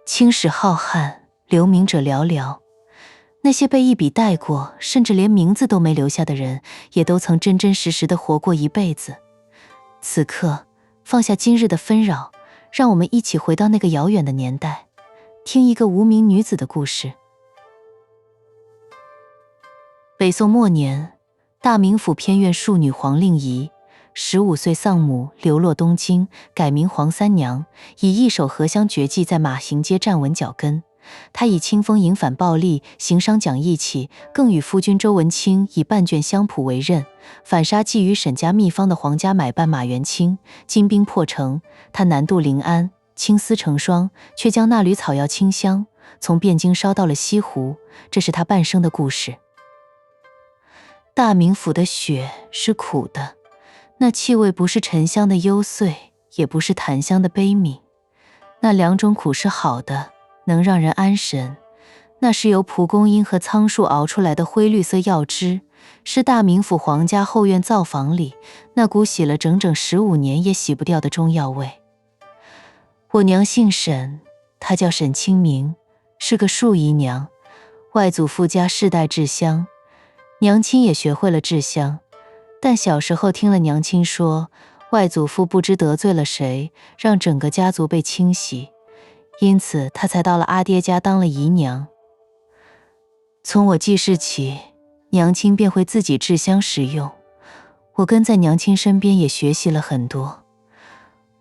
青史浩瀚，留名者寥寥。那些被一笔带过，甚至连名字都没留下的人，也都曾真真实实地活过一辈子。此刻，放下今日的纷扰，让我们一起回到那个遥远的年代，听一个无名女子的故事。北宋末年，大名府偏院庶女黄令仪15岁丧母，流落东京，改名黄三娘，以一首荷香绝技在马行街站稳脚跟。她以清风迎反暴力，行商讲义气，更与夫君周文清以半卷香谱为刃，反杀觊觎沈家秘方的皇家买办马元清。金兵破城，他南渡临安，青丝成霜，却将那缕草药清香从汴京烧到了西湖，这是他半生的故事。大名府的雪是苦的，那气味不是沉香的幽邃，也不是檀香的悲悯，那两种苦是好的，能让人安神。那是由蒲公英和苍树熬出来的灰绿色药汁，是大名府皇家后院灶房里那股洗了整整15年也洗不掉的中药味。我娘姓沈，她叫沈清明，是个庶姨娘，外祖父家世代制香，娘亲也学会了制香，但小时候听了娘亲说，外祖父不知得罪了谁，让整个家族被清洗，因此她才到了阿爹家当了姨娘。从我记事起，娘亲便会自己制香食用，我跟在娘亲身边也学习了很多。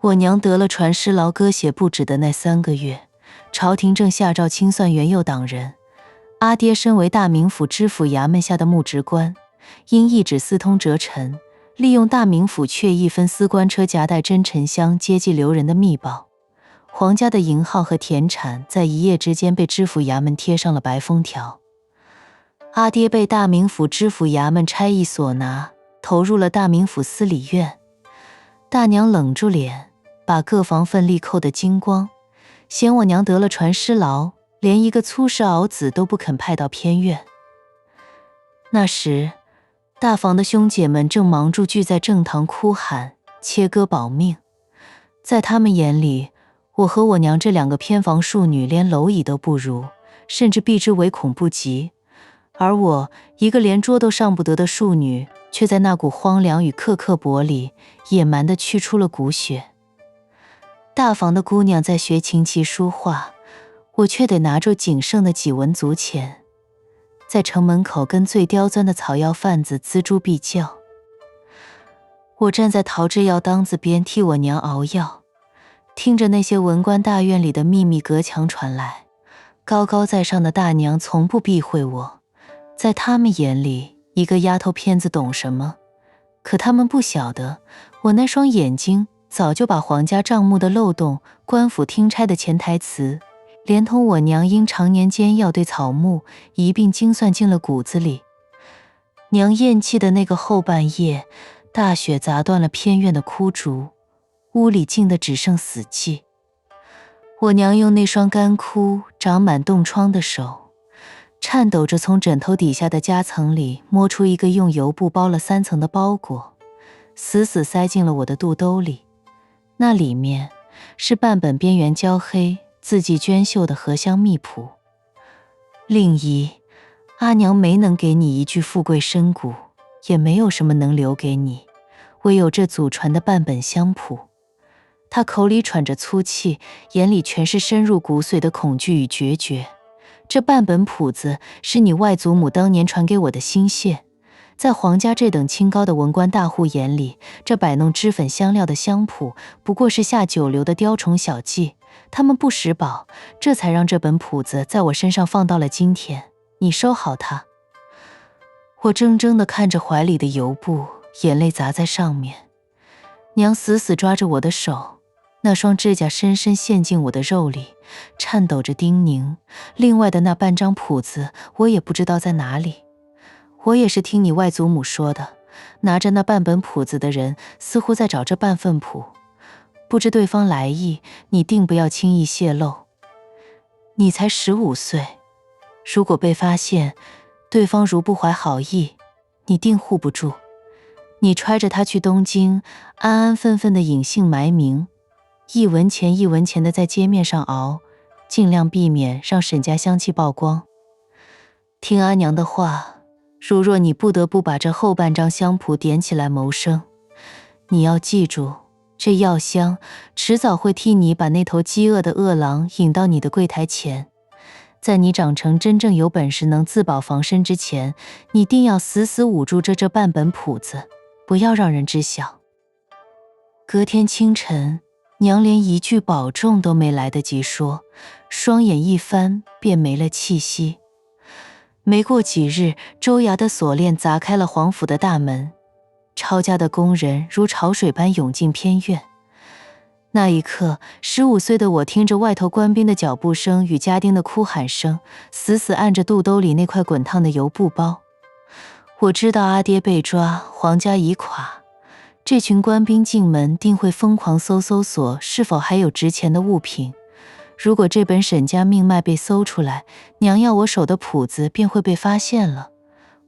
我娘得了传诗痨割血不止的那3个月，朝廷正下诏清算元佑党人，阿爹身为大名府知府衙门下的木职官，因一纸私通折臣，利用大名府却一分司官车夹带真沉香接济留人的密报，皇家的银号和田产在一夜之间被知府衙门贴上了白封条。阿爹被大名府知府衙门差役所拿，投入了大名府司礼院。大娘冷住脸，把各房份例扣得精光，嫌我娘得了传诗痨，连一个粗使熬子都不肯派到偏院。那时大房的兄姐们正忙住聚在正堂哭喊切割保命，在他们眼里，我和我娘这2个偏房庶女连蝼蚁都不如，甚至避之唯恐不及，而我一个连桌都上不得的庶女，却在那股荒凉与刻薄里野蛮地驱出了骨血。大房的姑娘在学琴棋书画，我却得拿着仅剩的几文足钱，在城门口跟最刁钻的草药贩子锱铢必较。我站在陶制药当子边替我娘熬药，听着那些文官大院里的秘密隔墙传来，高高在上的大娘从不避讳我，在他们眼里，一个丫头片子懂什么？可他们不晓得，我那双眼睛早就把皇家账目的漏洞、官府听差的潜台词，连同我娘因常年间要对草木一并精算进了骨子里。娘咽气的那个后半夜，大雪砸断了偏院的枯竹，屋里静得只剩死寂。我娘用那双干枯、长满冻疮的手，颤抖着从枕头底下的夹层里摸出一个用油布包了3层的包裹，死死塞进了我的肚兜里。那里面是半本边缘焦黑、字迹娟秀的荷香秘谱。令仪，阿娘没能给你一具富贵身骨，也没有什么能留给你，唯有这祖传的半本香谱。他口里喘着粗气，眼里全是深入骨髓的恐惧与决绝。这半本谱子是你外祖母当年传给我的心血，在皇家这等清高的文官大户眼里，这摆弄脂粉香料的香谱不过是下九流的雕虫小技，他们不识宝，这才让这本谱子在我身上放到了今天。你收好它。我怔怔地看着怀里的油布，眼泪砸在上面。娘死死抓着我的手，那双指甲深深陷进我的肉里，颤抖着叮咛，另外的那半张谱子我也不知道在哪里。我也是听你外祖母说的，拿着那半本谱子的人似乎在找这半份谱，不知对方来意，你定不要轻易泄露。你才15岁，如果被发现，对方如不怀好意，你定护不住。你揣着他去东京，安安分分的隐姓埋名，一文钱一文钱的在街面上熬，尽量避免让沈家香气曝光。听阿娘的话，如若你不得不把这后半张香谱点起来谋生，你要记住，这药香迟早会替你把那头饥饿的恶狼引到你的柜台前。在你长成真正有本事能自保防身之前，你定要死死捂住这半本谱子，不要让人知晓。隔天清晨，娘连一句保重都没来得及说，双眼一翻便没了气息。没过几日，州衙的锁链砸开了皇府的大门，抄家的工人如潮水般涌进偏院。那一刻，15岁的我听着外头官兵的脚步声与家丁的哭喊声，死死按着肚兜里那块滚烫的油布包。我知道阿爹被抓，皇家已垮，这群官兵进门定会疯狂搜索是否还有值钱的物品。如果这本沈家命脉被搜出来，娘要我手的谱子便会被发现了。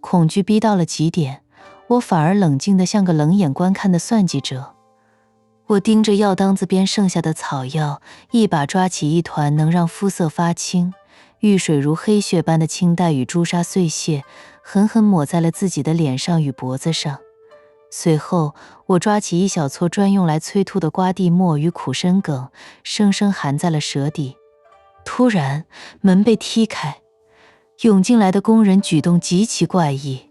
恐惧逼到了极点，我反而冷静得像个冷眼观看的算计者。我盯着药当子边剩下的草药，一把抓起一团能让肤色发青、遇水如黑血般的青黛与朱砂碎屑，狠狠抹在了自己的脸上与脖子上。随后，我抓起一小撮专用来催吐的瓜地末与苦参梗，生生含在了舌底。突然，门被踢开，涌进来的工人举动极其怪异。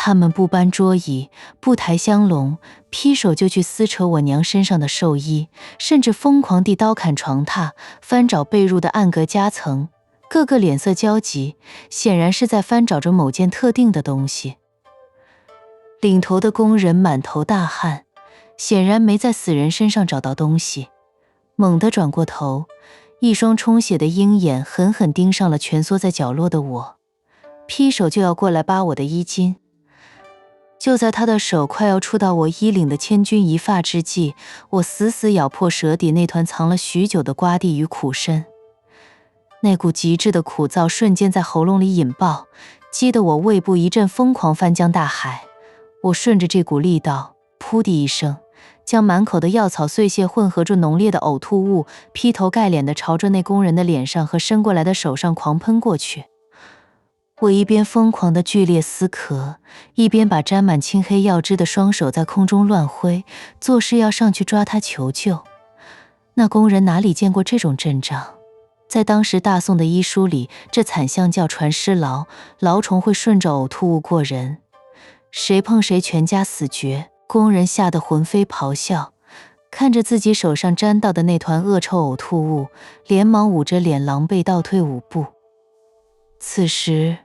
他们不搬桌椅，不抬香笼，劈手就去撕扯我娘身上的寿衣，甚至疯狂地刀砍床榻，翻找被褥的暗格夹层，个个脸色焦急，显然是在翻找着某件特定的东西。领头的工人满头大汗，显然没在死人身上找到东西，猛地转过头，一双充血的鹰眼狠狠盯上了蜷缩在角落的我，劈手就要过来扒我的衣襟。就在他的手快要触到我衣领的千钧一发之际，我死死咬破舌底那团藏了许久的瓜地与苦参。那股极致的苦燥瞬间在喉咙里引爆，激得我胃部一阵疯狂翻江大海。我顺着这股力道，噗的一声，将满口的药草碎屑混合着浓烈的呕吐物，劈头盖脸地朝着那工人的脸上和伸过来的手上狂喷过去。我一边疯狂地剧烈撕咳，一边把沾满青黑药汁的双手在空中乱挥，作势要上去抓他求救。那工人哪里见过这种阵仗？在当时大宋的医书里，这惨象叫传尸痨，痨虫会顺着呕吐物过人，谁碰谁全家死绝。工人吓得魂飞咆哮，看着自己手上沾到的那团恶臭呕吐物，连忙捂着脸狼狈倒退5步。此时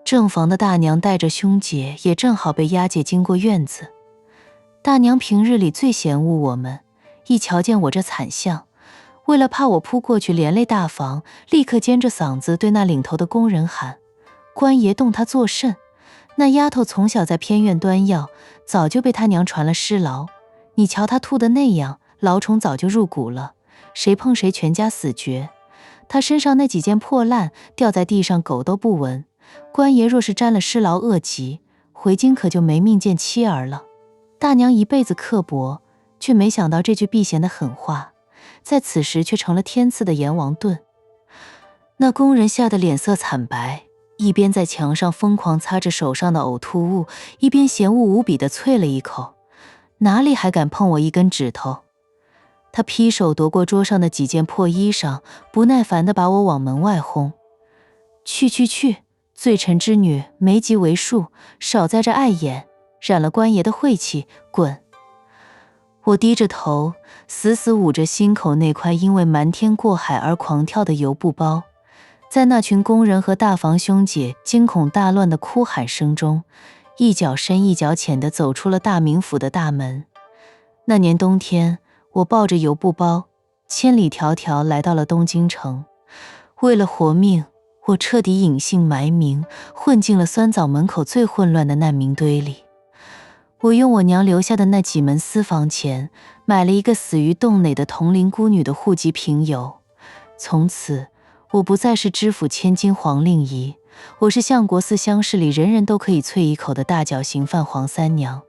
正房的大娘带着兄姐也正好被押解经过院子。大娘平日里最嫌恶我们，一瞧见我这惨相，为了怕我扑过去连累大房，立刻尖着嗓子对那领头的工人喊：官爷动他作甚？那丫头从小在偏院端药，早就被他娘传了尸痨，你瞧她吐的那样，痨虫早就入骨了，谁碰谁全家死绝。她身上那几件破烂掉在地上狗都不闻，官爷若是沾了尸痨恶疾，回京可就没命见妻儿了。大娘一辈子刻薄，却没想到这句避嫌的狠话，在此时却成了天赐的阎王盾。那工人吓得脸色惨白，一边在墙上疯狂擦着手上的呕吐物，一边嫌恶无比地啐了一口，哪里还敢碰我一根指头。他劈手夺过桌上的几件破衣裳，不耐烦地把我往门外轰。去，罪臣之女，没及为数，少在这碍眼，染了官爷的晦气，滚！我低着头，死死捂着心口那块因为瞒天过海而狂跳的油布包，在那群工人和大房兄姐惊恐大乱的哭喊声中，一脚深一脚浅地走出了大名府的大门。那年冬天，我抱着油布包，千里迢迢来到了东京城。为了活命，我彻底隐姓埋名，混进了酸枣门口最混乱的难民堆里。我用我娘留下的那几门私房钱，买了一个死于洞内的同龄孤女的户籍凭邮。从此，我不再是知府千金黄令仪，我是相国寺乡试里人人都可以啐一口的大绞刑犯黄三娘。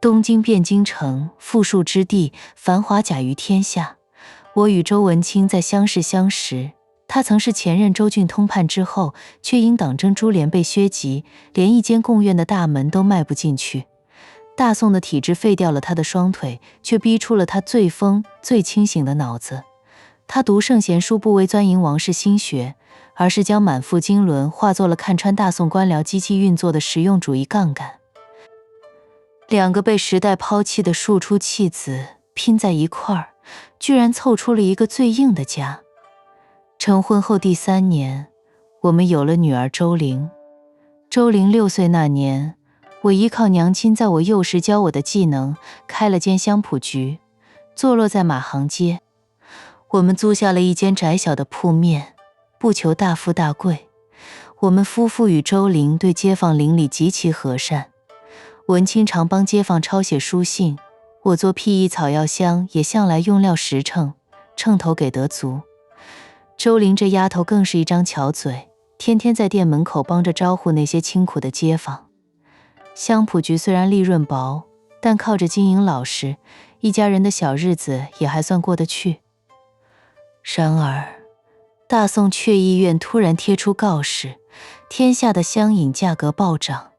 东京汴京城，富庶之地，繁华甲于天下。我与周文清在相识相识，他曾是前任州郡通判之后，却因党争株连被削籍，连一间贡院的大门都迈不进去。大宋的体制废掉了他的双腿，却逼出了他最疯最清醒的脑子。他读圣贤书不为钻营王室心学，而是将满腹经纶化作了看穿大宋官僚机器运作的实用主义杠杆。两个被时代抛弃的庶出弃子拼在一块儿，居然凑出了一个最硬的家。成婚后第3年，我们有了女儿周玲。周玲6岁那年，我依靠娘亲在我幼时教我的技能，开了间香蒲局，坐落在马行街。我们租下了一间窄小的铺面，不求大富大贵。我们夫妇与周玲对街坊邻里极其和善。文清常帮街坊抄写书信，我做辟疫草药香也向来用料实称，秤头给得足。周玲这丫头更是一张巧嘴，天天在店门口帮着招呼那些清苦的街坊。香蒲局虽然利润薄，但靠着经营老实，一家人的小日子也还算过得去。然而，大宋阙医院突然贴出告示，天下的香饮价格暴涨。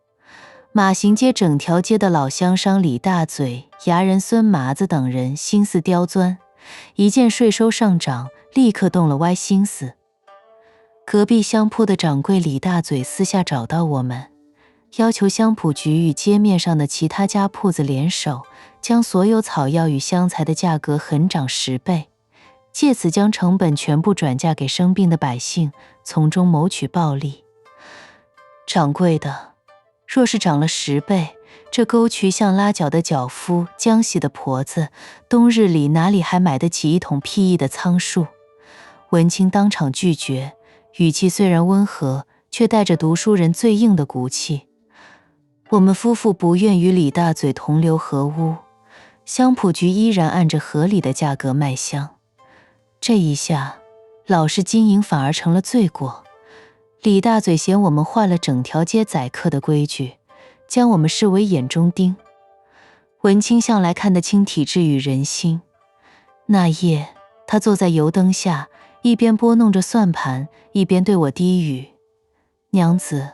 马行街整条街的老香商李大嘴、牙人孙麻子等人心思刁钻，一见税收上涨，立刻动了歪心思。隔壁香铺的掌柜李大嘴私下找到我们，要求香蒲局与街面上的其他家铺子联手，将所有草药与香材的价格狠涨10倍，借此将成本全部转嫁给生病的百姓，从中谋取暴利。掌柜的，若是涨了10倍，这沟渠像拉脚的脚夫，浆洗的婆子，冬日里哪里还买得起一桶辟疫的苍术？文清当场拒绝，语气虽然温和，却带着读书人最硬的骨气。我们夫妇不愿与李大嘴同流合污，香蒲局依然按着合理的价格卖香。这一下，老实经营反而成了罪过。李大嘴嫌我们坏了整条街宰客的规矩，将我们视为眼中钉。文清向来看得清体制与人心，那夜他坐在油灯下，一边拨弄着算盘，一边对我低语：娘子，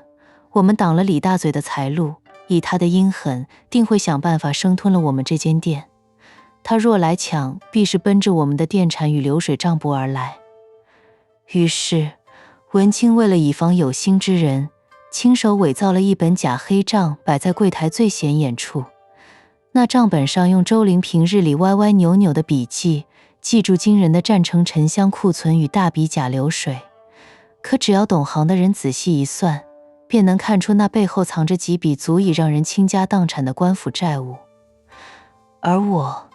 我们挡了李大嘴的财路，以他的阴狠，定会想办法生吞了我们这间店。他若来抢，必是奔着我们的店产与流水账簿而来。于是文清为了以防有心之人，亲手伪造了一本假黑账，摆在柜台最显眼处。那账本上用周玲平日里歪歪扭扭的笔记，记住惊人的占城沉香库存与大笔假流水。可只要懂行的人仔细一算，便能看出那背后藏着几笔足以让人倾家荡产的官府债务。而我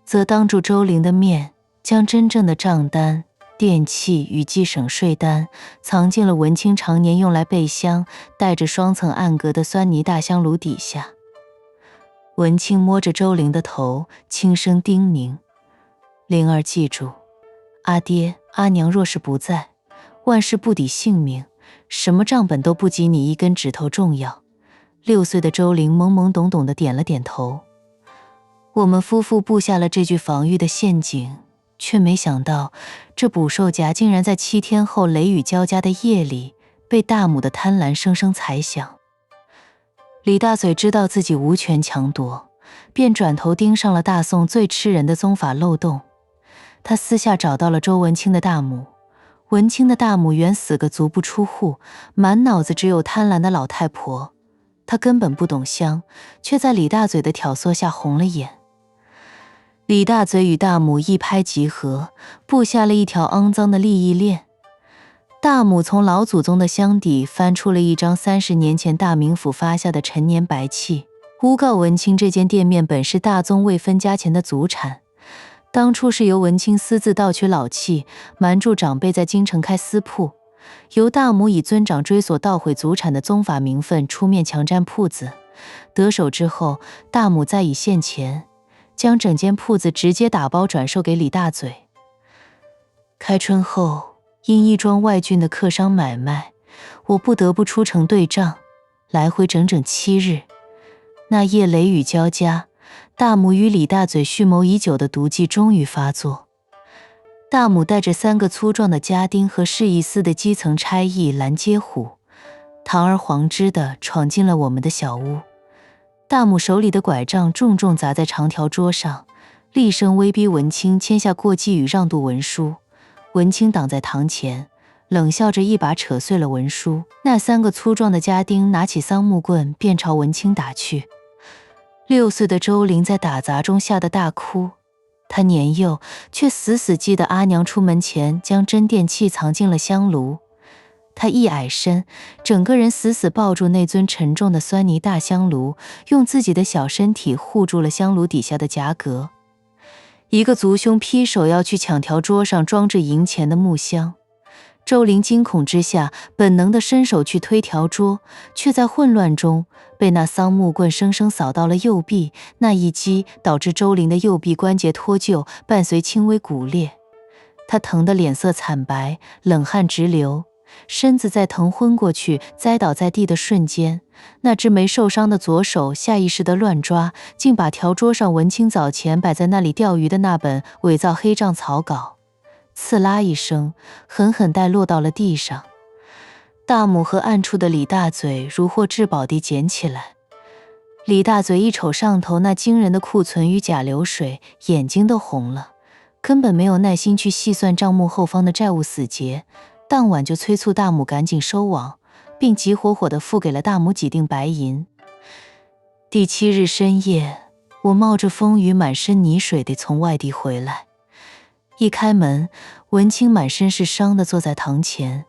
则当住周玲的面，将真正的账单、电器与计省税单藏进了文清常年用来备香、带着双层暗格的酸泥大香炉底下。文清摸着周玲的头，轻声叮咛：玲儿记住，阿爹阿娘若是不在，万事不抵性命，什么账本都不及你一根指头重要。6岁的周玲懵懵懂懂地点了点头。我们夫妇布下了这句防御的陷阱，却没想到这捕兽夹竟然在7天后雷雨交加的夜里被大母的贪婪生生踩响。李大嘴知道自己无权强夺，便转头盯上了大宋最吃人的宗法漏洞。他私下找到了周文清的大母。文清的大母原死个足不出户，满脑子只有贪婪的老太婆。她根本不懂香，却在李大嘴的挑唆下红了眼。李大嘴与大母一拍即合，布下了一条肮脏的利益链。大母从老祖宗的箱底翻出了一张30年前大名府发下的陈年白契，诬告文清这间店面本是大宗未分家钱的祖产，当初是由文清私自盗取老契，瞒住长辈在京城开私铺，由大母以尊长追索盗毁祖产的宗法名分出面强占铺子。得手之后，大母再以现钱将整间铺子直接打包转售给李大嘴。开春后，因一桩外郡的客商买卖，我不得不出城对账，来回整整7日。那夜雷雨交加，大母与李大嘴蓄谋已久的毒计终于发作。大母带着3个粗壮的家丁和市一司的基层差役拦街虎，堂而皇之地闯进了我们的小屋。大母手里的拐杖重重砸在长条桌上，厉声威逼文清签下过继与让渡文书。文清挡在堂前，冷笑着一把扯碎了文书。那3个粗壮的家丁拿起桑木棍便朝文清打去。6岁的周玲在打砸中吓得大哭，她年幼，却死死记得阿娘出门前将真电器藏进了香炉。她一矮身，整个人死死抱住那尊沉重的酸泥大香炉，用自己的小身体护住了香炉底下的夹格。一个族兄劈手要去抢条桌上装着银钱的木箱，周玲惊恐之下，本能地伸手去推条桌，却在混乱中被那桑木棍生生扫到了右臂。那一击导致周玲的右臂关节脱臼，伴随轻微骨裂。她疼得脸色惨白，冷汗直流，身子在疼昏过去，栽倒在地的瞬间，那只没受伤的左手下意识地乱抓，竟把条桌上文清早前摆在那里钓鱼的那本伪造黑账草稿刺啦一声狠狠地落到了地上。大母和暗处的李大嘴如获至宝地捡起来。李大嘴一瞅上头那惊人的库存与假流水，眼睛都红了，根本没有耐心去细算账目后方的债务死结，当晚就催促大母赶紧收网，并急火火地付给了大母几锭白银。第7日深夜，我冒着风雨满身泥水地从外地回来。一开门，文清满身是伤地坐在堂前，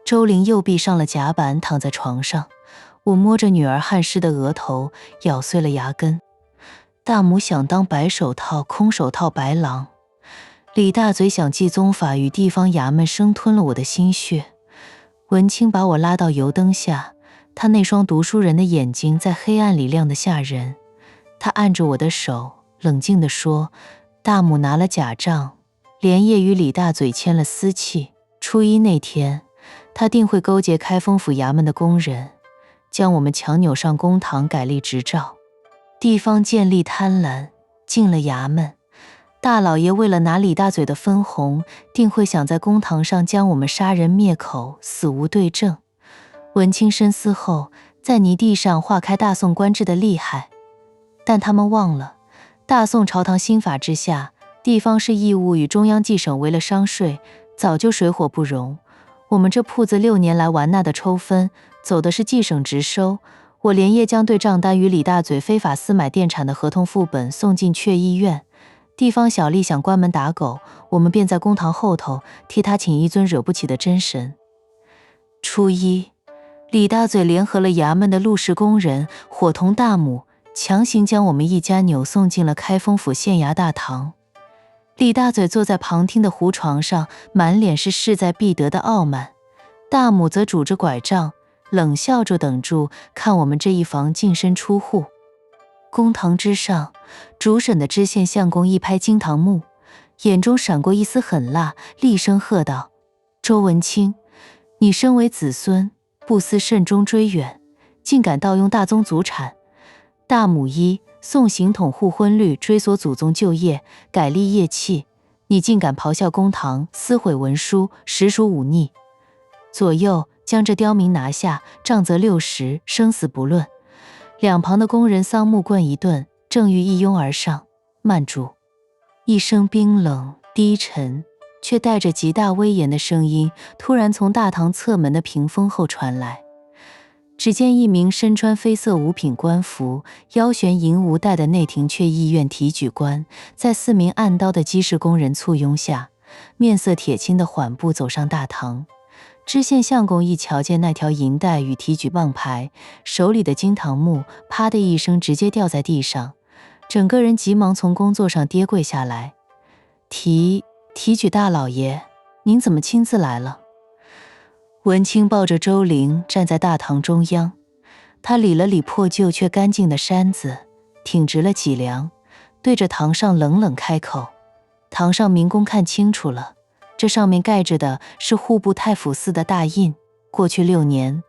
周玲右臂上了夹板躺在床上。我摸着女儿汗湿的额头，咬碎了牙根。大母想当白手套空手套白狼，李大嘴想祭宗法与地方衙门生吞了我的心血。文清把我拉到油灯下，他那双读书人的眼睛在黑暗里亮得吓人。他按着我的手，冷静地说：大母拿了假账，连夜与李大嘴签了私契。初1那天，他定会勾结开封府衙门的工人，将我们强扭上公堂改立执照。地方见利贪婪，进了衙门。大老爷为了拿李大嘴的分红，定会想在公堂上将我们杀人灭口，死无对证。文清深思后，在泥地上画开大宋官制的厉害，但他们忘了，大宋朝堂新法之下，地方是义务与中央计省为了商税，早就水火不容。我们这铺子6年来完纳的抽分，走的是计省直收。我连夜将对账单与李大嘴非法私买电产的合同副本送进阙医院。地方小吏想关门打狗，我们便在公堂后头替他请一尊惹不起的真神。初1，李大嘴联合了衙门的陆氏工人，伙同大母，强行将我们一家扭送进了开封府县衙大堂。李大嘴坐在旁听的胡床上，满脸是势在必得的傲慢。大母则拄着拐杖，冷笑着等住看我们这一房净身出户。公堂之上，主审的知县相公一拍惊堂木，眼中闪过一丝狠辣，厉声喝道：周文清，你身为子孙，不思慎终追远，竟敢盗用大宗祖产。大母1送行统护婚律，追索祖宗旧业，改立业契，你竟敢咆哮公堂，撕毁文书，实属忤逆。左右将这刁民拿下，杖责60，生死不论。两旁的工人桑木棍一顿，郑玉一拥而上，慢住。一声冰冷低沉却带着极大威严的声音突然从大堂侧门的屏风后传来。只见一名身穿绯色五品官服，腰悬银无带的内廷阙议院提举官，在4名按刀的机事工人簇拥下，面色铁青地缓步走上大堂。知县相公一瞧见那条银带与提举棒牌，手里的金堂木啪的一声直接掉在地上，整个人急忙从工作上跌跪下来。提举大老爷，您怎么亲自来了？文清抱着周玲站在大堂中央，他理了理破旧却干净的衫子，挺直了脊梁，对着堂上冷冷开口。堂上民工看清楚了，这上面盖着的是户部太府司的大印。过去6年，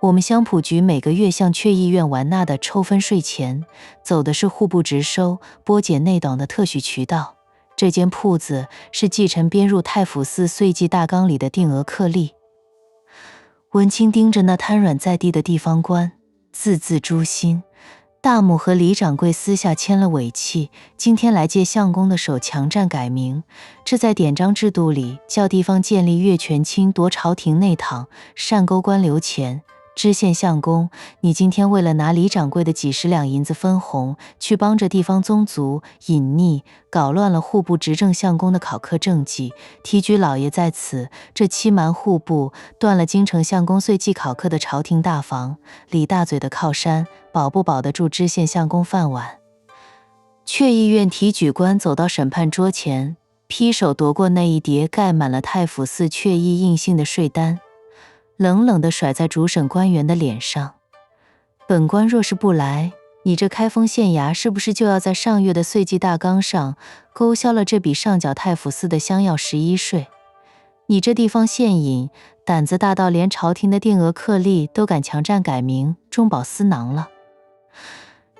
我们乡圃局每个月向阙议院完纳的抽分税钱，走的是户部直收、拨减内党的特许渠道。这间铺子是继承编入太府寺岁纪大纲里的定额刻例。文清盯着那瘫软在地的地方官，字字诛心。大母和李掌柜私下签了尾契，今天来借相公的手强占改名，这在典章制度里叫地方建立越权侵夺朝廷内堂，擅勾官留钱。知县相公，你今天为了拿李掌柜的几十两银子分红，去帮着地方宗族隐匿，搞乱了户部执政相公的考科政绩，提举老爷在此，这欺瞒户部，断了京城相公岁季考科的朝廷大房，李大嘴的靠山，保不保得住知县相公饭碗？阙议院提举官走到审判桌前，劈手夺过那一叠盖满了太府寺阙议印信的税单，冷冷地甩在主审官员的脸上。本官若是不来，你这开封县衙是不是就要在上月的岁季大纲上勾销了这笔上缴太府寺的香药11税？你这地方县尹胆子大到连朝廷的定额刻例都敢强占改名，中饱私囊了。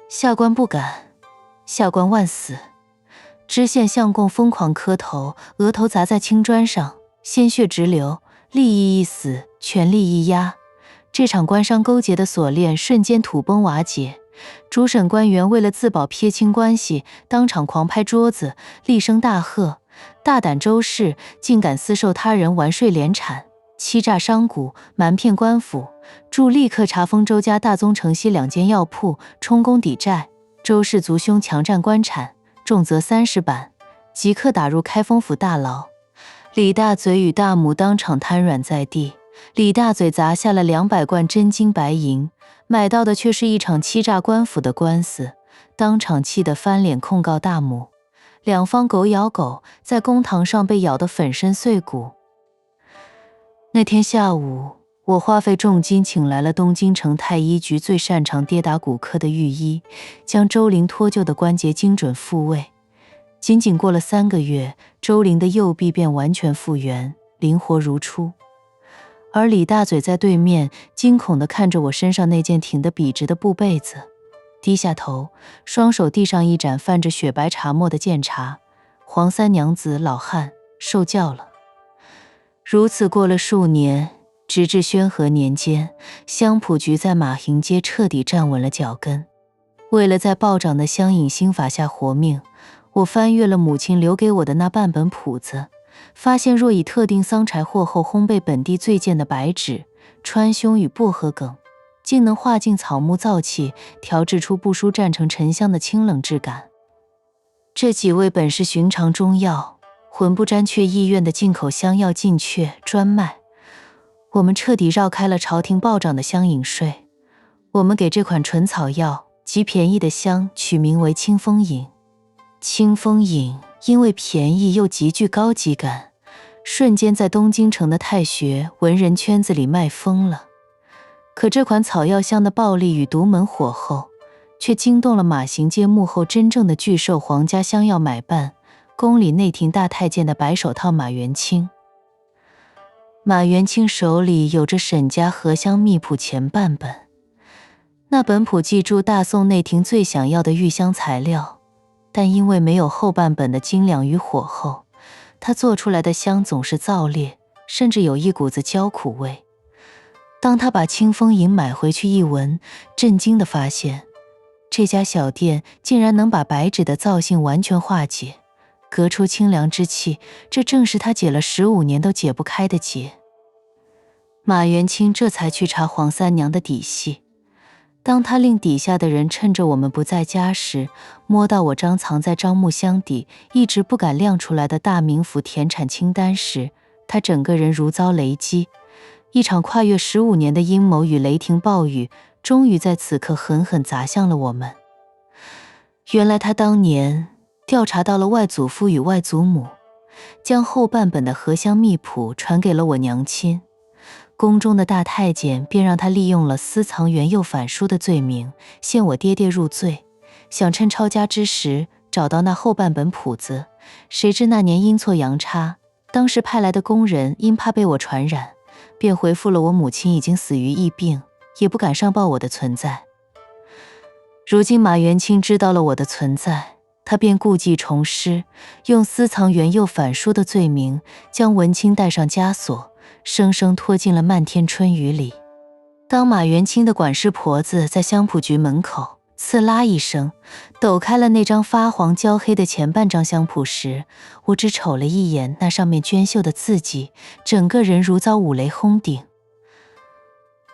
下官不敢，下官万死！知县相公疯狂磕头，额头砸在青砖上，鲜血直流，利益一死，权力一压，这场官商勾结的锁链瞬间土崩瓦解。主审官员为了自保撇清关系，当场狂拍桌子，厉声大喝：大胆周氏，竟敢私售他人完税敛产，欺诈商贾，瞒骗官府，助立刻查封周家大宗城西2间药铺，充公抵债。周氏族兄强占官产，重则30板，即刻打入开封府大牢。李大嘴与大母当场瘫软在地，李大嘴砸下了200贯真金白银，买到的却是一场欺诈官府的官司，当场气得翻脸控告大母。两方狗咬狗，在公堂上被咬得粉身碎骨。那天下午，我花费重金请来了东京城太医局最擅长跌打骨科的御医，将周玲脱臼的关节精准复位。仅仅过了3个月，周玲的右臂便完全复原，灵活如初。而李大嘴在对面惊恐地看着我身上那件挺得笔直的布被子，低下头，双手递上一盏泛着雪白茶沫的鉴茶。黄三娘子老汉受教了。如此过了数年，直至宣和年间，香蒲局在马行街彻底站稳了脚跟。为了在暴涨的香饮新法下活命，我翻阅了母亲留给我的那半本谱子，发现若以特定桑柴或后烘焙本地最贱的白芷、川芎与薄荷梗，竟能化进草木燥气，调制出不输战成沉香的清冷质感。这几味本是寻常中药，浑不沾阙医院的进口香药禁阙专卖。我们彻底绕开了朝廷暴涨的香饮税。我们给这款纯草药极便宜的香取名为清风饮。清风饮因为便宜又极具高级感，瞬间在东京城的太学文人圈子里卖疯了。可这款草药香的暴力与独门火候，却惊动了马行街幕后真正的巨兽皇家香药买办，宫里内廷大太监的白手套马元清。马元清手里有着沈家荷香秘谱前半本，那本谱记住大宋内廷最想要的御香材料，但因为没有后半本的精良与火候，它做出来的香总是燥烈，甚至有一股子焦苦味。当他把清风饮买回去一闻，震惊地发现，这家小店竟然能把白芷的燥性完全化解，隔出清凉之气，这正是他解了15年都解不开的结。马元清这才去查黄三娘的底细。当他令底下的人趁着我们不在家时，摸到我张藏在樟木箱底一直不敢亮出来的大名府田产清单时，他整个人如遭雷击。一场跨越15年的阴谋与雷霆暴雨，终于在此刻狠狠砸向了我们。原来他当年调查到了外祖父与外祖母，将后半本的荷香秘谱传给了我娘亲。宫中的大太监便让他利用了私藏原又反书的罪名，陷我爹爹入罪，想趁抄家之时找到那后半本谱子。谁知那年阴错阳差，当时派来的工人因怕被我传染，便回复了我母亲已经死于疫病，也不敢上报我的存在。如今马元清知道了我的存在，他便故技重施，用私藏原佑反书的罪名，将文清带上枷锁，生生拖进了漫天春雨里。当马元清的管事婆子在香蒲局门口刺啦一声抖开了那张发黄焦黑的前半张香蒲时，我只瞅了一眼那上面娟秀的字迹，整个人如遭五雷轰顶。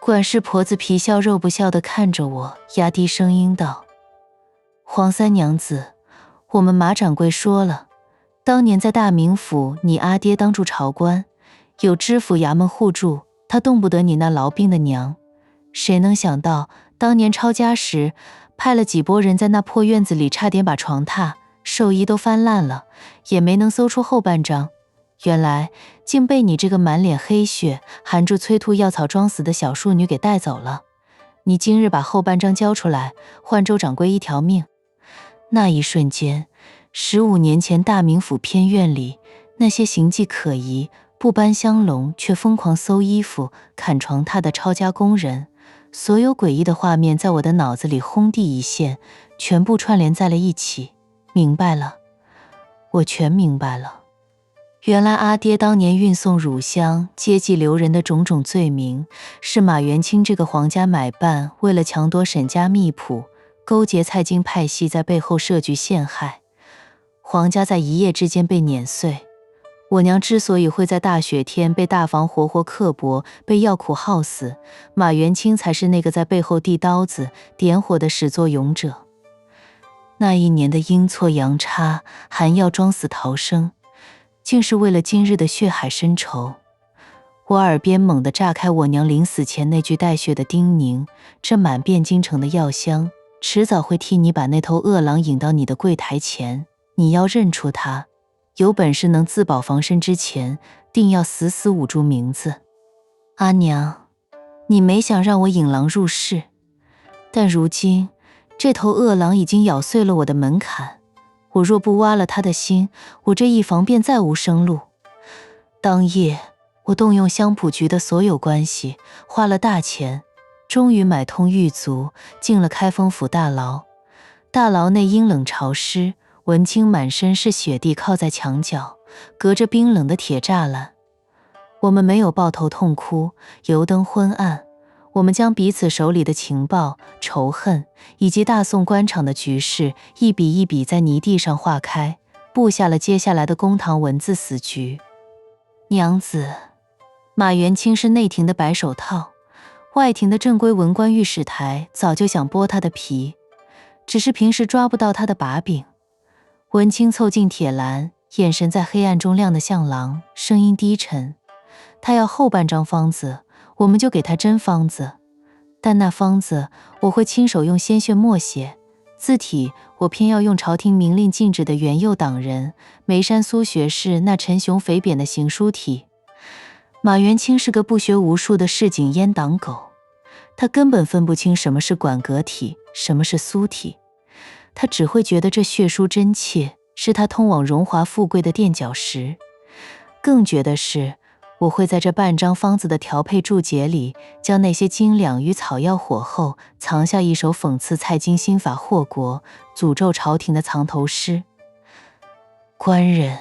管事婆子皮笑肉不笑地看着我，压低声音道：“黄三娘子，我们马掌柜说了，当年在大名府，你阿爹当住朝官，有知府衙门护住，他动不得你那痨病的娘。谁能想到，当年抄家时，派了几拨人在那破院子里，差点把床榻、寿衣都翻烂了，也没能搜出后半张。原来竟被你这个满脸黑血、含住催吐药草装死的小庶女给带走了。你今日把后半张交出来，换周掌柜一条命。”那一瞬间，15年前大名府偏院里那些形迹可疑、不搬香笼却疯狂搜衣服、砍床榻的抄家工人，所有诡异的画面在我的脑子里轰地一现，全部串联在了一起。明白了，我全明白了。原来阿爹当年运送乳香、接济留人的种种罪名，是马元清这个皇家买办为了强夺沈家秘谱，勾结蔡京派系在背后设局陷害。皇家在一夜之间被碾碎。我娘之所以会在大雪天被大房活活刻薄，被药苦耗死，马元清才是那个在背后递刀子、点火的始作俑者。那一年的阴错阳差，含药装死逃生，竟是为了今日的血海深仇。我耳边猛地炸开我娘临死前那句带血的叮咛：这满遍京城的药香，迟早会替你把那头恶狼引到你的柜台前，你要认出他，有本事能自保防身之前，定要死死捂住名字。阿娘，你没想让我引狼入室，但如今这头恶狼已经咬碎了我的门槛，我若不挖了他的心，我这一房便再无生路。当夜，我动用香蒲局的所有关系，花了大钱，终于买通狱卒，进了开封府大牢。大牢内阴冷潮湿，文清满身是血地靠在墙角，隔着冰冷的铁栅栏。我们没有抱头痛哭，油灯昏暗，我们将彼此手里的情报、仇恨以及大宋官场的局势一笔一笔在泥地上画开，布下了接下来的公堂文字死局。娘子，马元清是内廷的白手套，外廷的正规文官御史台早就想剥他的皮，只是平时抓不到他的把柄。文清凑近铁栏，眼神在黑暗中亮得像狼，声音低沉：他要后半张方子，我们就给他真方子，但那方子我会亲手用鲜血默写，字体我偏要用朝廷明令禁止的元佑党人眉山苏学士那沉雄肥扁的行书体。马元清是个不学无术的市井阉党狗，他根本分不清什么是馆阁体，什么是苏体，他只会觉得这血书真切，是他通往荣华富贵的垫脚石。更绝的是，我会在这半张方子的调配注解里，将那些精两与草药火候藏下一首讽刺蔡京新法祸国、诅咒朝廷的藏头诗。官人，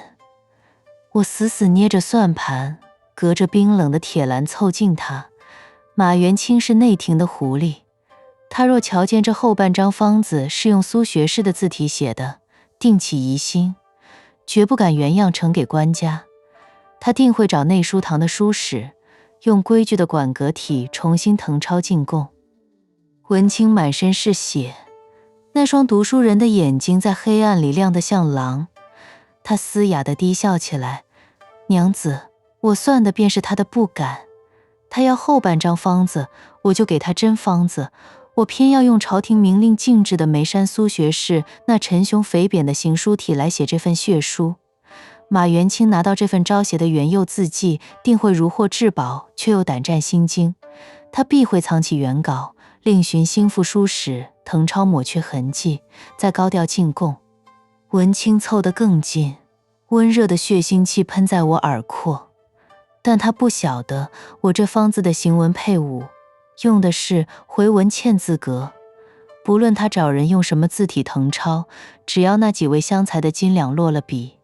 我死死捏着算盘，隔着冰冷的铁栏凑近他。马元清是内廷的狐狸，他若瞧见这后半张方子是用苏学士的字体写的，定起疑心，绝不敢原样呈给官家。他定会找内书堂的书史，用规矩的馆阁体重新誊抄进贡。文清满身是血，那双读书人的眼睛在黑暗里亮得像狼。他嘶哑地低笑起来：娘子，我算的便是他的不敢。他要后半张方子，我就给他真方子，我偏要用朝廷明令禁止的眉山苏学士那沉雄肥扁的行书体来写这份血书。马元清拿到这份抄写的元佑字迹，定会如获至宝，却又胆战心惊。他必会藏起原稿，另寻心腹书史誊抄抹去痕迹，再高调进贡。文清凑得更近，温热的血腥气喷在我耳廓，但他不晓得我这方子的行文配伍用的是回文嵌字格，不论他找人用什么字体誊抄，只要那几位相才的金两落了笔，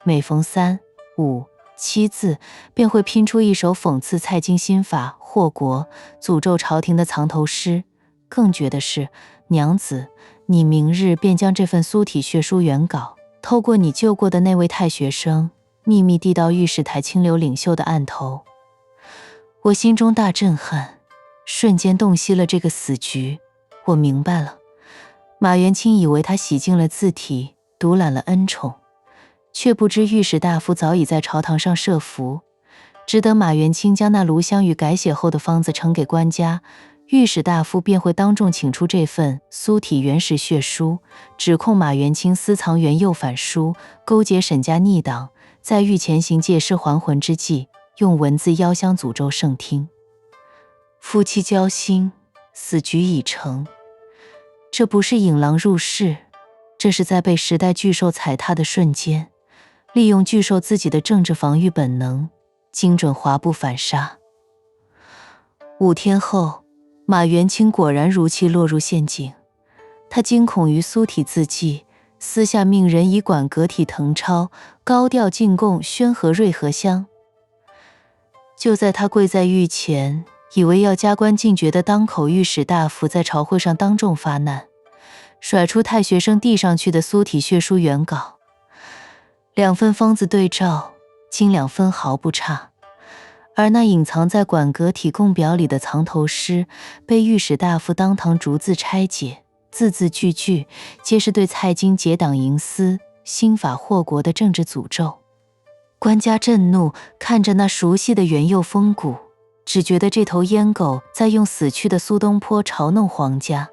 每逢3、5、7字，便会拼出一首讽刺蔡京新法、祸国、诅咒朝廷的藏头诗。更绝的是，娘子，你明日便将这份苏体血书原稿，透过你救过的那位太学生，秘密递到御史台清流领袖的案头。我心中大震撼，瞬间洞悉了这个死局。我明白了，马元清以为他洗净了字体，独揽了恩宠，却不知御史大夫早已在朝堂上设伏，只等马元清将那卢香玉改写后的方子呈给官家，御史大夫便会当众请出这份苏体原始血书，指控马元清私藏原诱反书，勾结沈家逆党，在御前行借尸还魂之际，用文字邀香诅咒圣听。夫妻交心，死局已成。这不是引狼入室，这是在被时代巨兽踩踏的瞬间，利用巨兽自己的政治防御本能，精准滑步反杀。5天后，马元清果然如期落入陷阱。他惊恐于苏体字迹，私下命人以管格体誊抄，高调进贡宣和瑞和香。就在他跪在御前，以为要加官进爵的当口御史大夫在朝会上当众发难，甩出太学生递上去的苏体血书原稿。2份方子对照，斤两分毫不差，而那隐藏在管格体供表里的藏头诗，被御史大夫当堂逐字拆解，字字句句皆是对蔡京结党营私、兴法祸国的政治诅咒。官家震怒，看着那熟悉的原釉风骨，只觉得这头阉狗在用死去的苏东坡嘲弄皇家。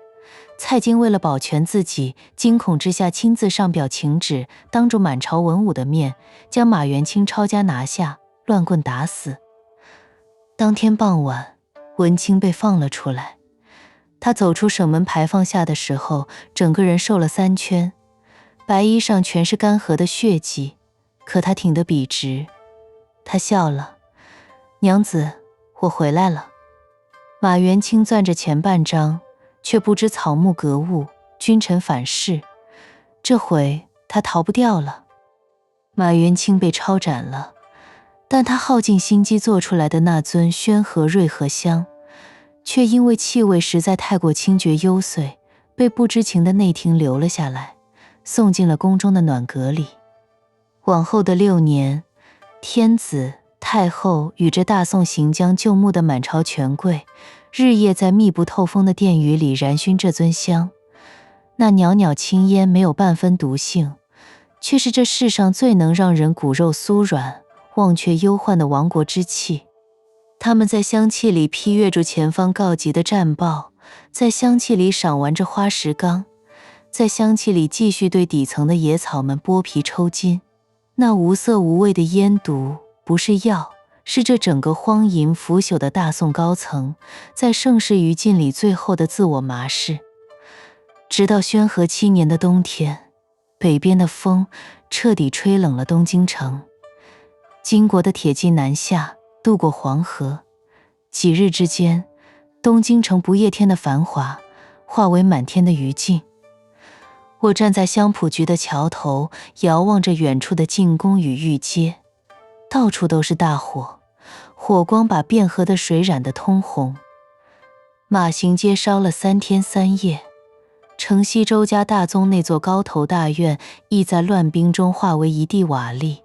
蔡京为了保全自己，惊恐之下亲自上表请旨，当着满朝文武的面，将马元清抄家拿下，乱棍打死。当天傍晚，文清被放了出来。他走出省门牌坊下的时候，整个人瘦了3圈，白衣上全是干涸的血迹，可他挺得笔直。他笑了，娘子，我回来了。马元清攥着前半张，却不知草木革物，君臣反噬，这回他逃不掉了。马元清被抄斩了，但他耗尽心机做出来的那尊宣和瑞和香，却因为气味实在太过清绝幽邃，被不知情的内廷留了下来，送进了宫中的暖阁里。往后的6年，天子、太后与这大宋行将就木的满朝权贵，日夜在密不透风的殿宇里燃熏这尊香。那袅袅青烟没有半分毒性，却是这世上最能让人骨肉酥软、忘却忧患的亡国之气。他们在香气里批阅着前方告急的战报，在香气里赏玩着花石纲，在香气里继续对底层的野草们剥皮抽筋。那无色无味的烟毒不是药，是这整个荒淫腐朽的大宋高层在盛世余烬里最后的自我麻视。直到宣和7年的冬天，北边的风彻底吹冷了东京城。金国的铁骑南下，渡过黄河，几日之间，东京城不夜天的繁华化为满天的余烬。我站在香蒲局的桥头，遥望着远处的进宫与御街，到处都是大火，火光把汴河的水染得通红。马行街烧了3天3夜，城西周家大宗那座高头大院亦在乱兵中化为一地瓦砾。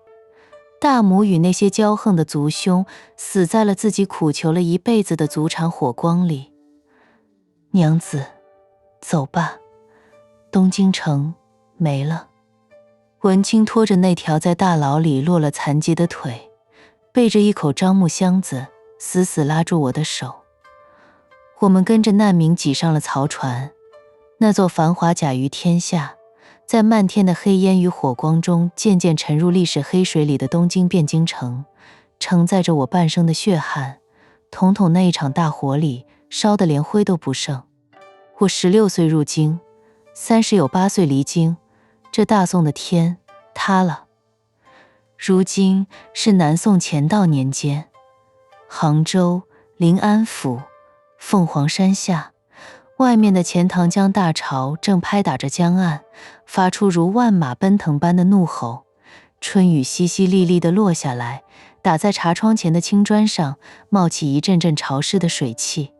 大母与那些骄横的族兄死在了自己苦求了一辈子的祖产火光里。娘子，走吧，东京城没了。文清拖着那条在大牢里落了残疾的腿，背着一口樟木箱子，死死拉住我的手。我们跟着难民挤上了曹船，那座繁华甲于天下，在漫天的黑烟与火光中渐渐沉入历史黑水里的东京汴京城，承载着我半生的血汗，统统那一场大火里烧得连灰都不剩。我16岁入京，30有8岁离京，这大宋的天塌了。如今是南宋乾道年间，杭州、临安府、凤凰山下，外面的钱塘江大潮正拍打着江岸，发出如万马奔腾般的怒吼。春雨淅淅沥沥地落下来，打在茶窗前的青砖上，冒起一阵阵潮湿的水汽。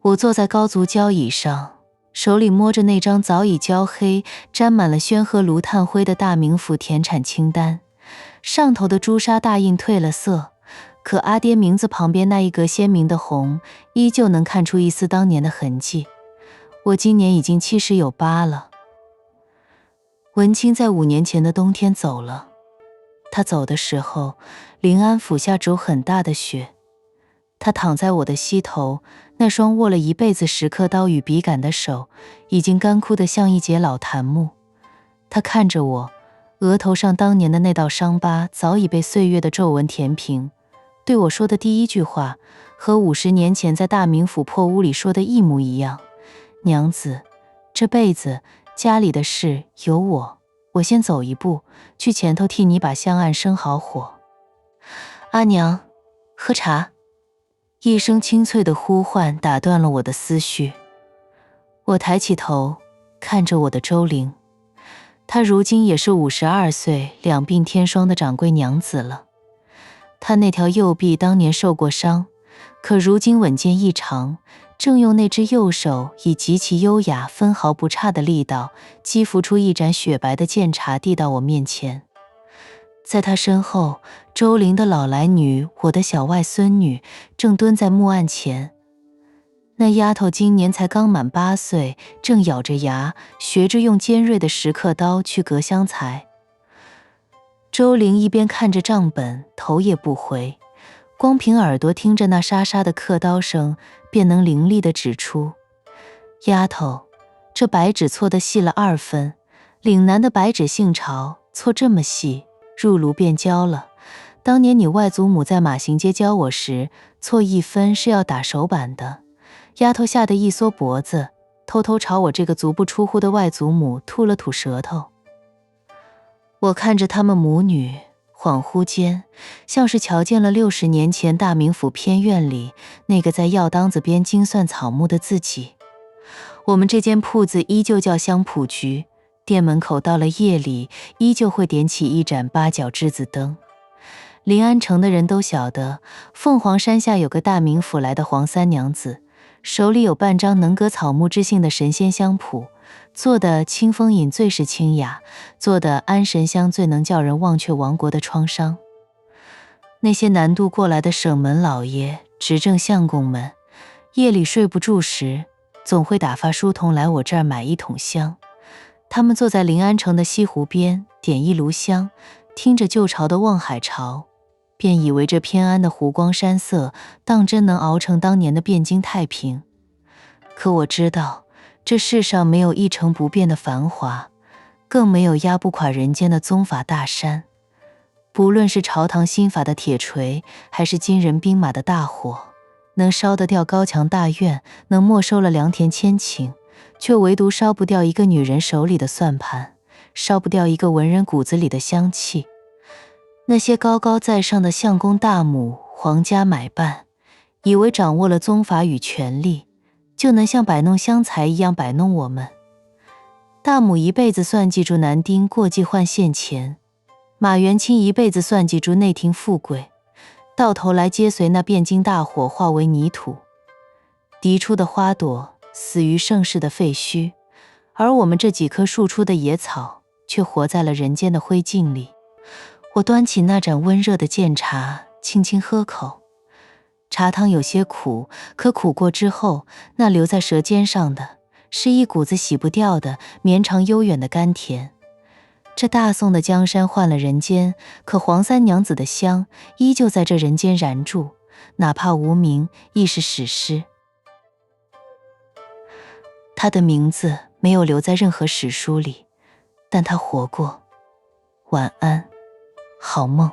我坐在高足交椅上，手里摸着那张早已焦黑、沾满了宣和炉炭灰的大名府田产清单，上头的朱砂大印褪了色，可阿爹名字旁边那一格鲜明的红，依旧能看出一丝当年的痕迹。我今年已经70有8了。文清在5年前的冬天走了，他走的时候，临安府下着很大的雪。他躺在我的膝头，那双握了一辈子石刻刀与笔杆的手，已经干枯得像一截老檀木。他看着我，额头上当年的那道伤疤早已被岁月的皱纹填平。对我说的第一句话，和50年前在大名府破屋里说的一模一样：娘子，这辈子家里的事有我先走一步，去前头替你把香案生好火。阿娘，喝茶。一声清脆的呼唤打断了我的思绪。我抬起头，看着我的周玲，她如今也是52岁两鬓天霜的掌柜娘子了。她那条右臂当年受过伤，可如今稳健异常，正用那只右手以极其优雅分毫不差的力道击拂出一盏雪白的剑茶递到我面前。在她身后，周玲的老来女，我的小外孙女，正蹲在木案前。那丫头今年才刚满8岁，正咬着牙学着用尖锐的石刻刀去割香材。周玲一边看着账本，头也不回，光凭耳朵听着那沙沙的刻刀声，便能凌厉地指出：丫头，这白纸错得细了2分，岭南的白纸姓曹，错这么细，入炉便焦了。当年你外祖母在马行街教我时，错1分是要打手板的。丫头吓得一缩脖子，偷偷朝我这个足不出户的外祖母吐了吐舌头。我看着他们母女，恍惚间像是瞧见了60年前大名府偏院里那个在药当子边精算草木的自己。我们这间铺子依旧叫香蒲局，店门口到了夜里依旧会点起一盏8角栀子灯。临安城的人都晓得，凤凰山下有个大名府来的黄三娘子，手里有半张能割草木之性的神仙香谱，做的清风饮最是清雅，做的安神香最能叫人忘却亡国的创伤。那些南渡过来的省门老爷、执政相公们，夜里睡不住时，总会打发书童来我这儿买1桶香。他们坐在临安城的西湖边，点一炉香，听着旧朝的《望海潮》，便以为这偏安的湖光山色当真能熬成当年的汴京太平。可我知道，这世上没有一成不变的繁华，更没有压不垮人间的宗法大山。不论是朝堂新法的铁锤，还是金人兵马的大火，能烧得掉高墙大院，能没收了良田千顷，却唯独烧不掉一个女人手里的算盘，烧不掉一个文人骨子里的香气。那些高高在上的相公大母、皇家买办，以为掌握了宗法与权力，就能像摆弄香材一样摆弄我们。大母一辈子算计住男丁过继换现钱，马元清一辈子算计住内廷富贵，到头来皆随那汴京大火化为泥土。嫡出的花朵，死于盛世的废墟，而我们这几棵树出的野草，却活在了人间的灰烬里。我端起那盏温热的剑茶，轻轻喝口。茶汤有些苦，可苦过之后，那留在舌尖上的，是一股子洗不掉的绵长悠远的甘甜。这大宋的江山换了人间，可黄三娘子的香依旧在这人间燃住，哪怕无名，亦是史诗。她的名字没有留在任何史书里，但她活过。晚安，好梦。